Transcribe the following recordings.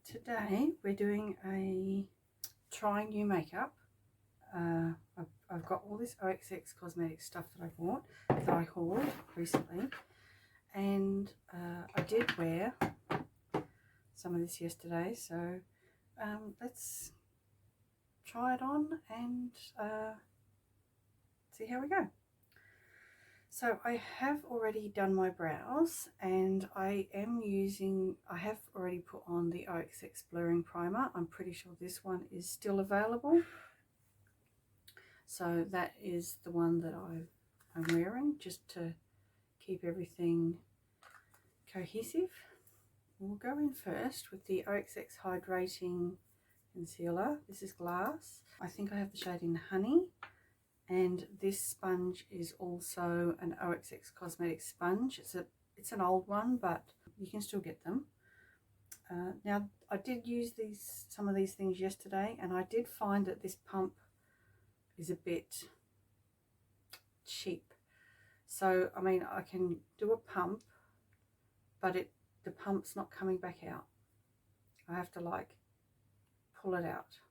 Today we're doing a trying new makeup. I've got all this OXX cosmetic stuff that I bought, that I hauled recently, and I did wear some of this yesterday, so let's try it on and see how we go. So I have already done my brows, and I have already put on the OXX blurring primer. I'm pretty sure this one is still available. So that is the one that I'm wearing, just to keep everything cohesive. We'll go in first with the OXX Hydrating Concealer. This is Glass. I think I have the shade in Honey. And this sponge is also an OXX cosmetic sponge. It's an old one, but you can still get them. Now, I did use some of these things yesterday, and I did find that this pump is a bit cheap. So, I mean, I can do a pump, but the pump's not coming back out. I have to like pull it out.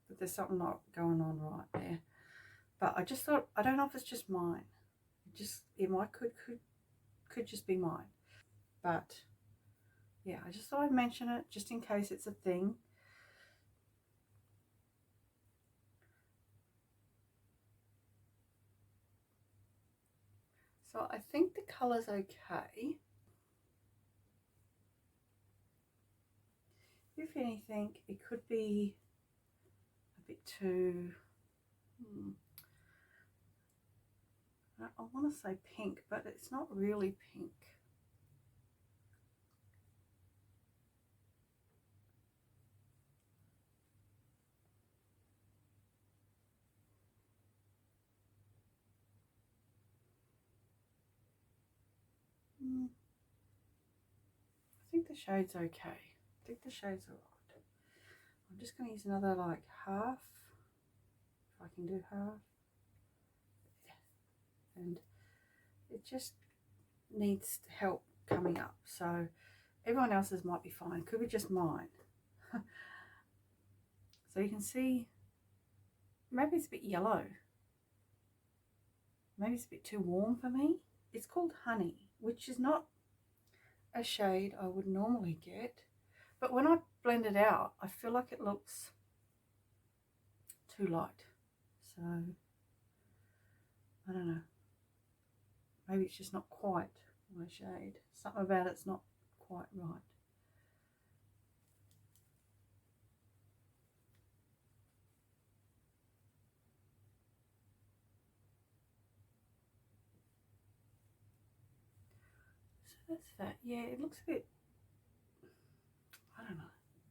But there's something not going on right there. But I just thought, I don't know if it's just mine. Could just be mine. But yeah, I just thought I'd mention it just in case it's a thing. So I think the colour's okay. If anything, it could be a bit too... I want to say pink, but it's not really pink. I think the shade's okay. I think the shade's alright. I'm just going to use another like half, if I can do half. And it just needs help coming up, so everyone else's might be fine, could be just mine. So you can see maybe it's a bit yellow, maybe it's a bit too warm for me. It's called Honey, which is not a shade I would normally get, but when I blend it out I feel like it looks too light, so I don't know. Maybe it's just not quite my shade. Something about it's not quite right. So that's that. Yeah, it looks a bit, I don't know.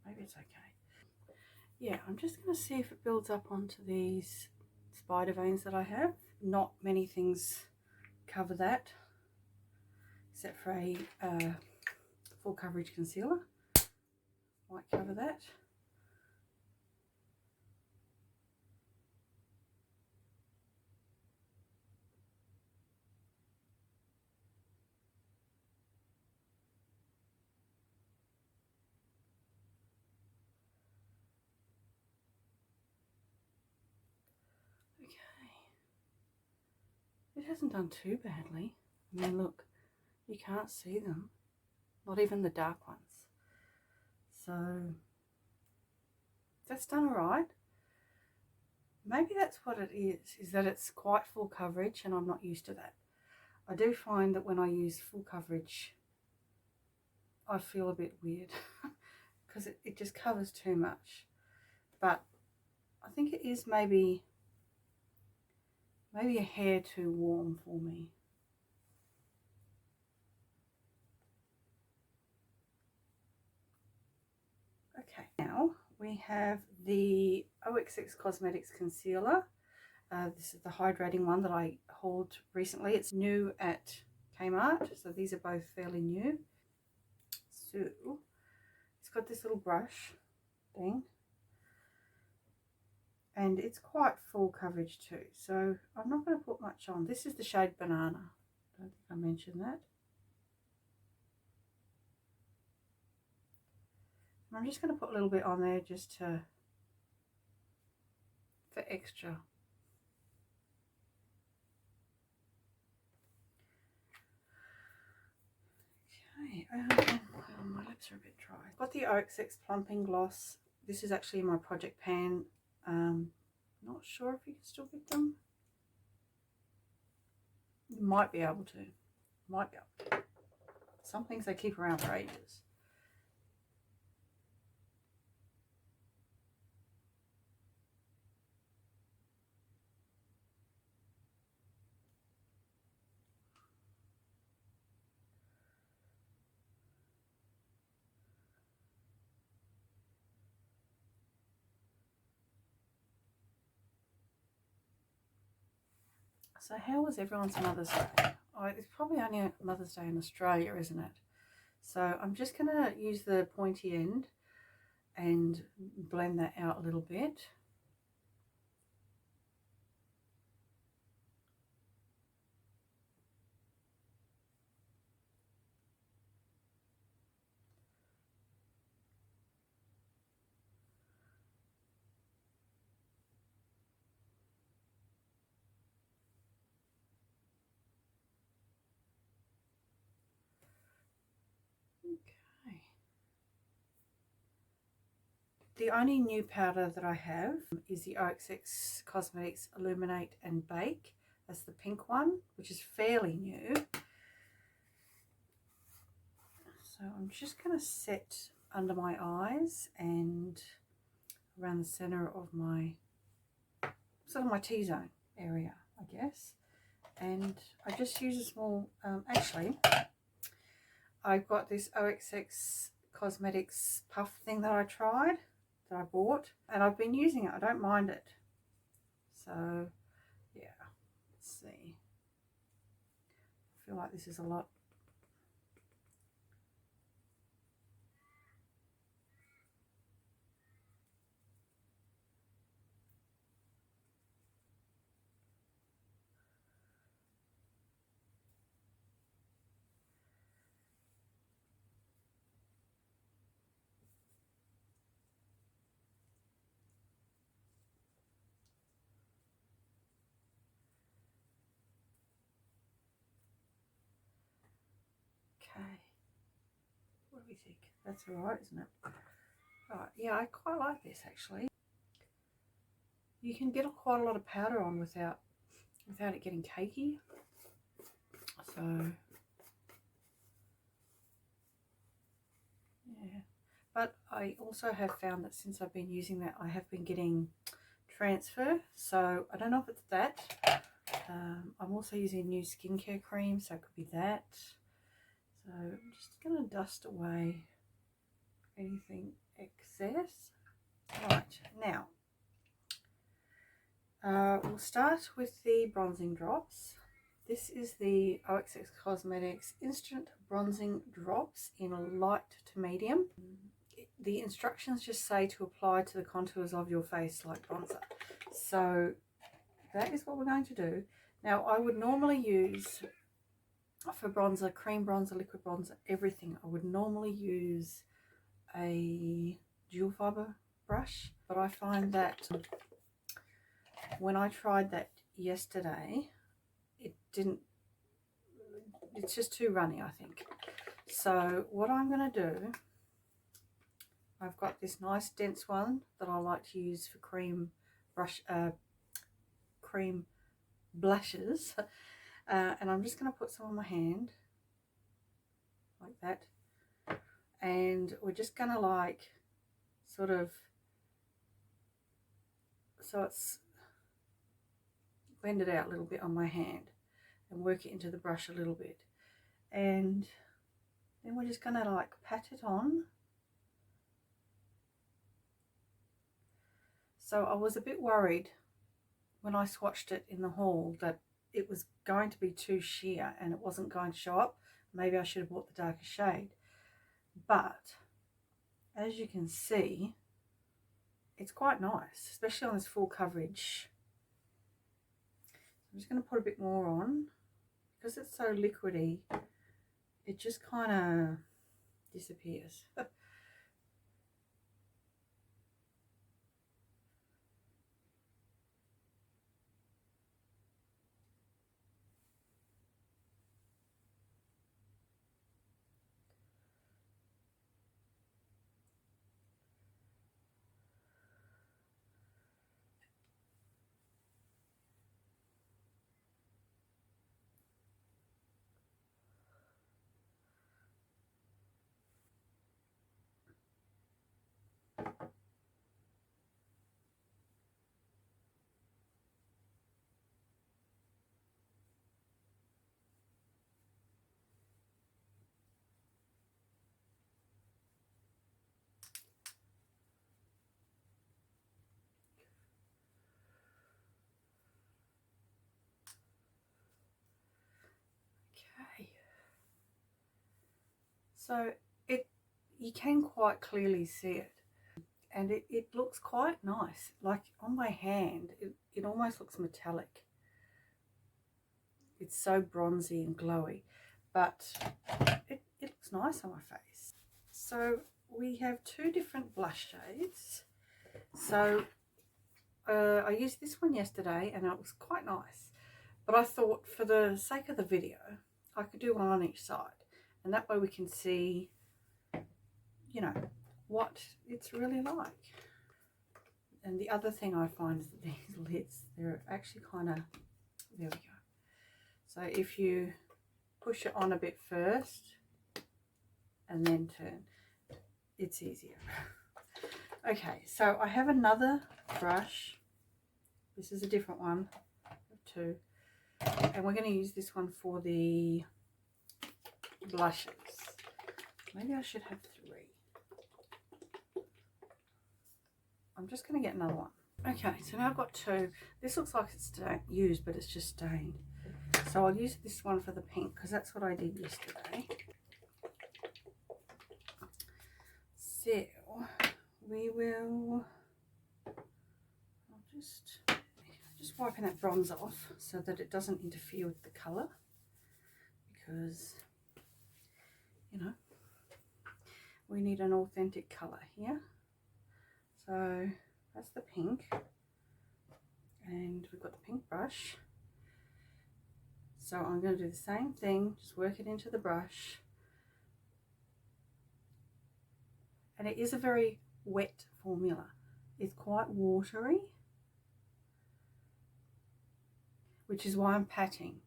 Maybe it's okay. Yeah, I'm just going to see if it builds up onto these spider veins that I have. Not many things cover that, except for a full coverage concealer. Might cover that. Okay. It hasn't done too badly. I mean, look, you can't see them. Not even the dark ones. So that's done all right. Maybe that's what it is that it's quite full coverage, and I'm not used to that. I do find that when I use full coverage, I feel a bit weird because it just covers too much. But I think it is maybe a hair too warm for me. Okay, now we have the OXX Cosmetics Concealer. This is the hydrating one that I hauled recently. It's new at Kmart, so these are both fairly new. So it's got this little brush thing, and it's quite full coverage too, so I'm not going to put much on. This is the shade Banana. I don't think I mentioned that. I'm just going to put a little bit on there just to, for extra. Okay, my lips are a bit dry. I've got the OXX Plumping Gloss. This is actually my project pan. Not sure if you can still get them. You might be able to. Might be able to. Some things they keep around for ages. So how was everyone's Mother's Day? Oh, it's probably only Mother's Day in Australia, isn't it? So I'm just going to use the pointy end and blend that out a little bit. Okay. The only new powder that I have is the OXX Cosmetics Illuminate and Bake. That's the pink one, which is fairly new. So I'm just going to set under my eyes and around the center of my, sort of my T-zone area, I guess. And I just use a small, actually, I've got this OXX Cosmetics puff thing that I tried, that I bought, and I've been using it. I don't mind it. So, yeah, let's see. I feel like this is a lot. Okay, what do we think? That's all right, isn't it? Right, yeah, I quite like this actually. You can get quite a lot of powder on without it getting cakey. So, yeah. But I also have found that since I've been using that, I have been getting transfer. So I don't know if it's that. I'm also using a new skincare cream, so it could be that. So I'm just going to dust away anything excess. Right, now we'll start with the bronzing drops. This is the OXX Cosmetics Instant Bronzing Drops in light to medium. The instructions just say to apply to the contours of your face like bronzer. So that is what we're going to do. Now I would normally use, for bronzer, cream bronzer, liquid bronzer, everything, I would normally use a dual fiber brush, but I find that when I tried that yesterday, it's just too runny, I think. So what I'm going to do, I've got this nice dense one that I like to use for cream blushes, and I'm just going to put some on my hand like that, and we're just going to like sort of, so it's blend it out a little bit on my hand and work it into the brush a little bit, and then we're just going to like pat it on. So I was a bit worried when I swatched it in the haul that it was going to be too sheer and it wasn't going to show up. Maybe I should have bought the darker shade, but as you can see, it's quite nice, especially on this full coverage. I'm just going to put a bit more on because it's so liquidy. It just kind of disappears. So you can quite clearly see it, and it looks quite nice. Like on my hand, it almost looks metallic. It's so bronzy and glowy, but it looks nice on my face. So we have two different blush shades. So I used this one yesterday and it was quite nice, but I thought for the sake of the video I could do one on each side, and that way we can see, you know, what it's really like. And the other thing I find is that these lids, they're actually kind of, there we go. So if you push it on a bit first and then turn, it's easier. Okay, so I have another brush. This is a different one, two, and we're going to use this one for the blushes. Maybe I should have three. I'm just going to get another one. Okay, so now I've got two. This looks like it's used, but it's just stained. So I'll use this one for the pink because that's what I did yesterday. So we will, I'll just wiping that bronze off so that it doesn't interfere with the colour, because, you know, we need an authentic colour here. So that's the pink, and we've got the pink brush. So I'm going to do the same thing, just work it into the brush. And it is a very wet formula. It's quite watery, which is why I'm patting.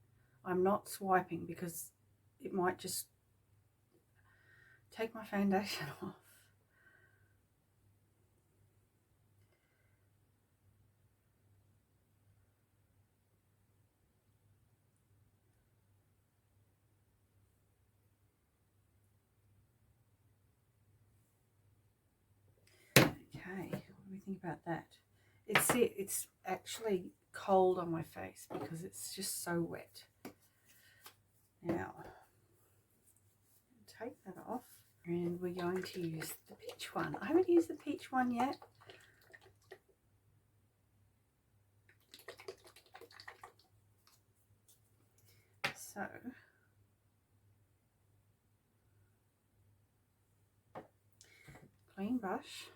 I'm not swiping because it might just take my foundation off. Okay, what do we think about that? It's actually cold on my face because it's just so wet. Now, take that off, and we're going to use the peach one. I haven't used the peach one yet. So, clean brush.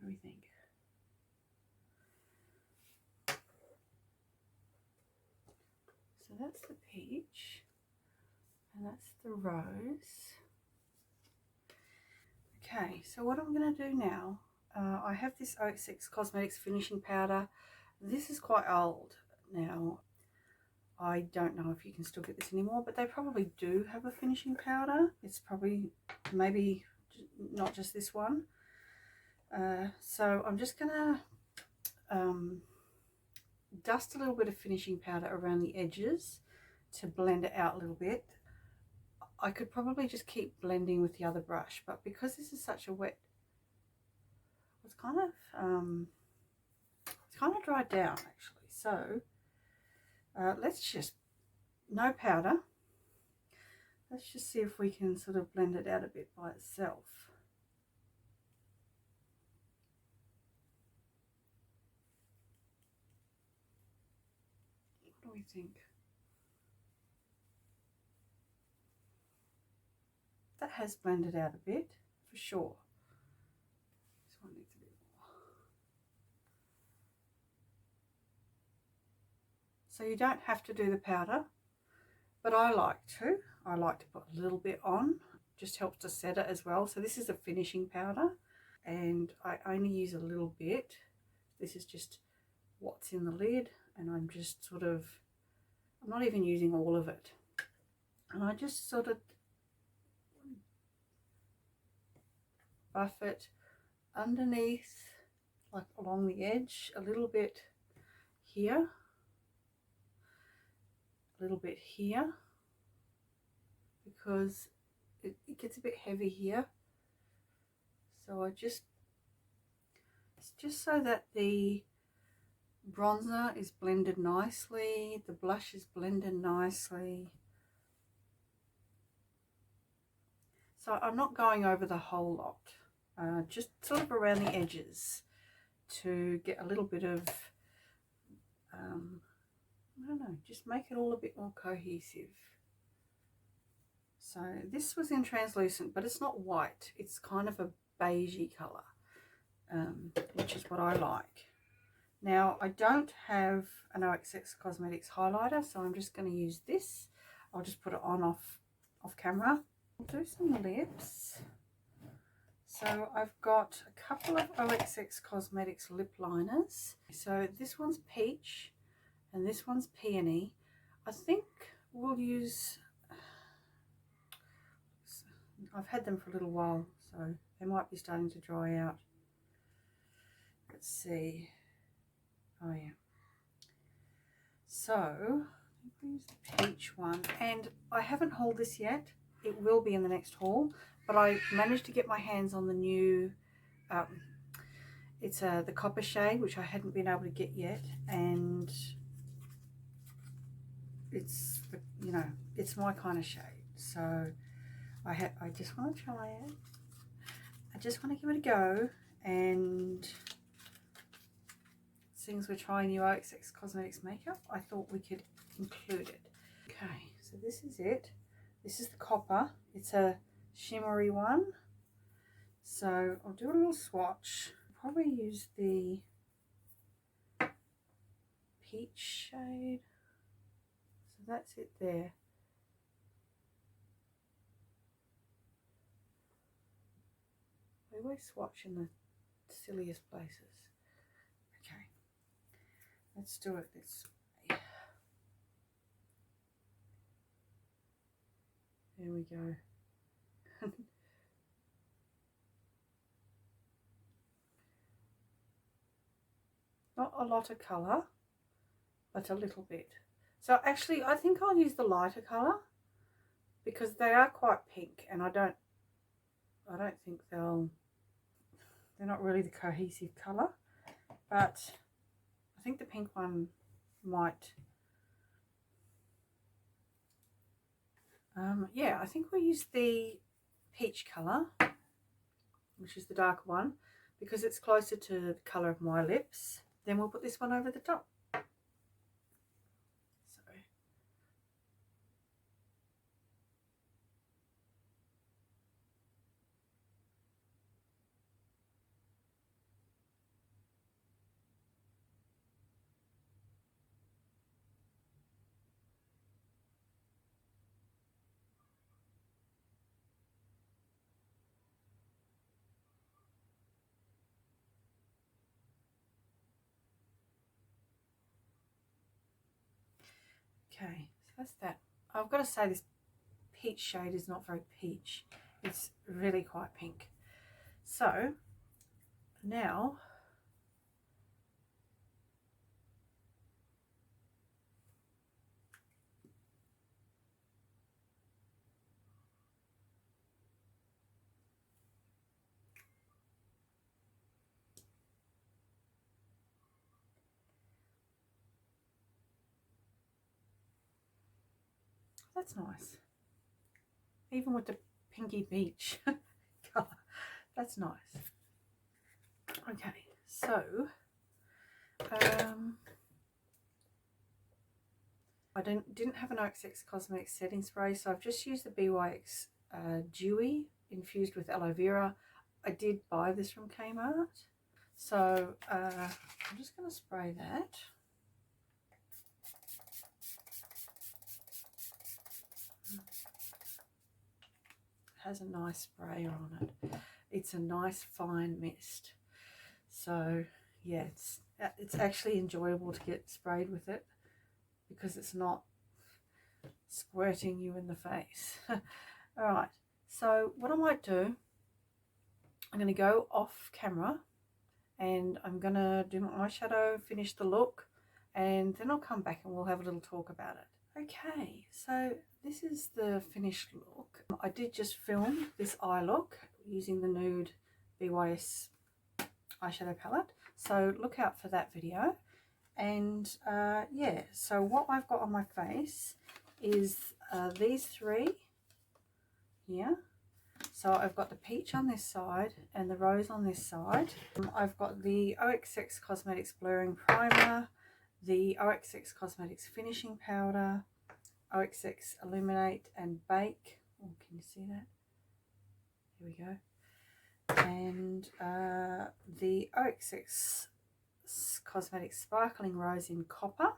What do we think? So that's the peach, and that's the rose. Okay, so what I'm going to do now, I have this OXX Cosmetics finishing powder. This is quite old now. I don't know if you can still get this anymore, but they probably do have a finishing powder. It's probably maybe not just this one. So I'm just going to dust a little bit of finishing powder around the edges to blend it out a little bit. I could probably just keep blending with the other brush, but because this is such a wet, it's kind of dried down actually. So let's just, no powder, let's just see if we can sort of blend it out a bit by itself. What do we think? That has blended out a bit for sure. This one needs a bit more. So you don't have to do the powder, but I like to. I like to put a little bit on, just helps to set it as well. So this is a finishing powder, and I only use a little bit. This is just what's in the lid, and I'm just sort of, I'm not even using all of it. And I just sort of buff it underneath, like along the edge, a little bit here, little bit here because it gets a bit heavy here. So it's just so that the bronzer is blended nicely, the blush is blended nicely. So I'm not going over the whole lot, just sort of around the edges to get a little bit of, I don't know, just make it all a bit more cohesive. So this was in translucent, but it's not white. It's kind of a beigey colour, which is what I like. Now, I don't have an OXX Cosmetics highlighter, so I'm just going to use this. I'll just put it on off camera. I'll do some lips. So I've got a couple of OXX Cosmetics lip liners. So this one's peach and this one's peony. I think we'll use, I've had them for a little while, so they might be starting to dry out. Let's see. Oh yeah. So use the peach one, and I haven't hauled this yet. It will be in the next haul, but I managed to get my hands on the new, it's the copper shade, which I hadn't been able to get yet, and it's, you know, it's my kind of shade. So I just want to try it. I just want to give it a go, and since we're trying new OXX Cosmetics makeup, I thought we could include it. Okay, so this is it. This is the copper. It's a shimmery one. So I'll do a little swatch. Probably use the peach shade. So that's it there. I always swatch in the silliest places. Okay, let's do it this way. There we go. Not a lot of colour, but a little bit. So actually I think I'll use the lighter colour because they are quite pink, and I don't think they're not really the cohesive colour, but I think the pink one might. Yeah, I think we'll use the peach colour, which is the darker one, because it's closer to the colour of my lips. Then we'll put this one over the top. Okay, so that's that. I've got to say this peach shade is not very peach. It's really quite pink. So now that's nice. Even with the pinky peach colour, that's nice. Okay, so I didn't have an OXX Cosmetics setting spray, so I've just used the BYX Dewy infused with aloe vera. I did buy this from Kmart, so I'm just going to spray that. It has a nice sprayer on it. It's a nice fine mist. So yeah, it's actually enjoyable to get sprayed with it because it's not squirting you in the face. All right, so what I might do, I'm going to go off camera and I'm going to do my eyeshadow, finish the look, and then I'll come back and we'll have a little talk about it. Okay, so this is the finished look. I did just film this eye look using the nude BYS eyeshadow palette, so look out for that video. And yeah, so what I've got on my face is these three here. So I've got the peach on this side and the rose on this side. I've got the OXX Cosmetics Blurring Primer, the OXX Cosmetics Finishing Powder, OXX Illuminate and Bake. Oh, can you see that? Here we go. And the OXX Cosmetics Sparkling Rose in Copper.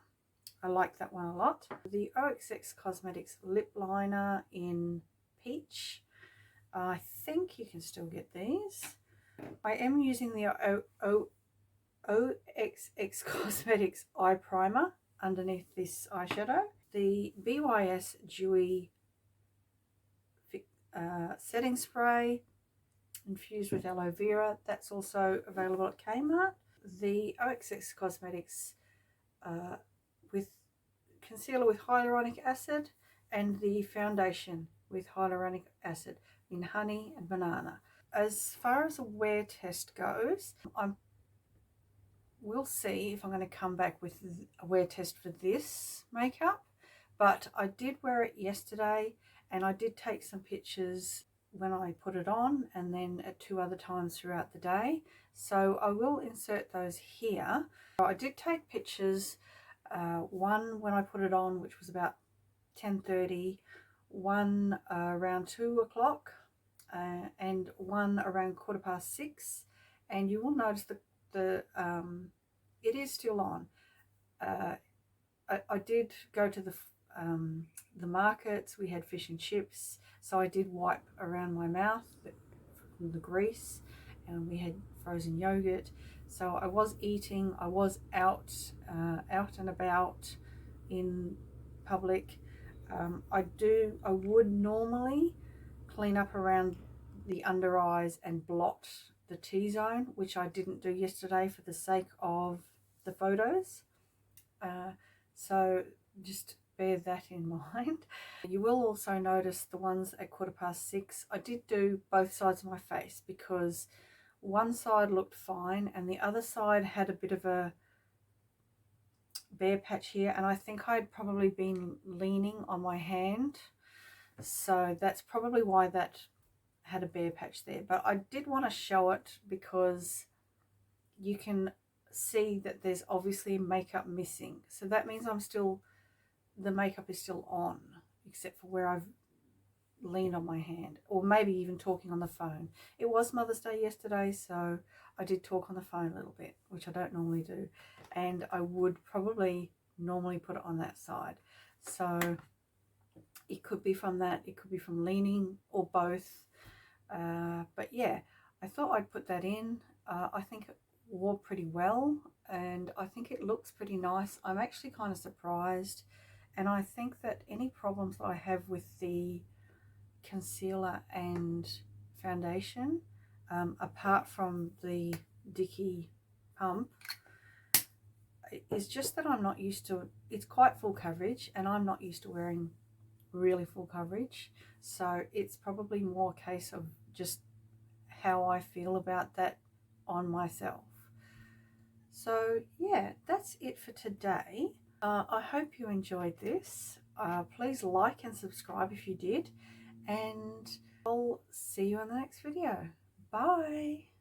I like that one a lot. The OXX Cosmetics Lip Liner in Peach. I think you can still get these. I am using the OXX Cosmetics Eye Primer underneath this eyeshadow. The BYS Dewy Setting Spray infused with aloe vera. That's also available at Kmart. The OXX Cosmetics with concealer with hyaluronic acid, and the foundation with hyaluronic acid in honey and banana. As far as a wear test goes, we'll see if I'm going to come back with a wear test for this makeup, but I did wear it yesterday and I did take some pictures when I put it on and then at 2 other times throughout the day, so I will insert those here. I did take pictures, one when I put it on, which was about 10:30, one around 2 o'clock, and one around 6:15, and you will notice the it is still on. I did go to the markets. We had fish and chips, so I did wipe around my mouth from the grease, and we had frozen yogurt. So I was eating, I was out and about in public. I would normally clean up around the under eyes and blot the T-zone, which I didn't do yesterday for the sake of the photos. So just bear that in mind. You will also notice the ones at 6:15. I did do both sides of my face because one side looked fine and the other side had a bit of a bare patch here, and I think I'd probably been leaning on my hand, so that's probably why that had a bare patch there. But I did want to show it because you can see that there's obviously makeup missing, so that means the makeup is still on, except for where I've leaned on my hand, or maybe even talking on the phone. It was Mother's Day yesterday, so I did talk on the phone a little bit, which I don't normally do, and I would probably normally put it on that side. So it could be from that, it could be from leaning, or both. But yeah, I thought I'd put that in. I think it wore pretty well, and I think it looks pretty nice. I'm actually kind of surprised, and I think that any problems that I have with the concealer and foundation, apart from the Dicky pump, is just that I'm not used to it. It's quite full coverage and I'm not used to wearing really full coverage, so it's probably more a case of just how I feel about that on myself. So yeah, that's it for today. I hope you enjoyed this. Please like and subscribe if you did, and I'll see you in the next video. Bye.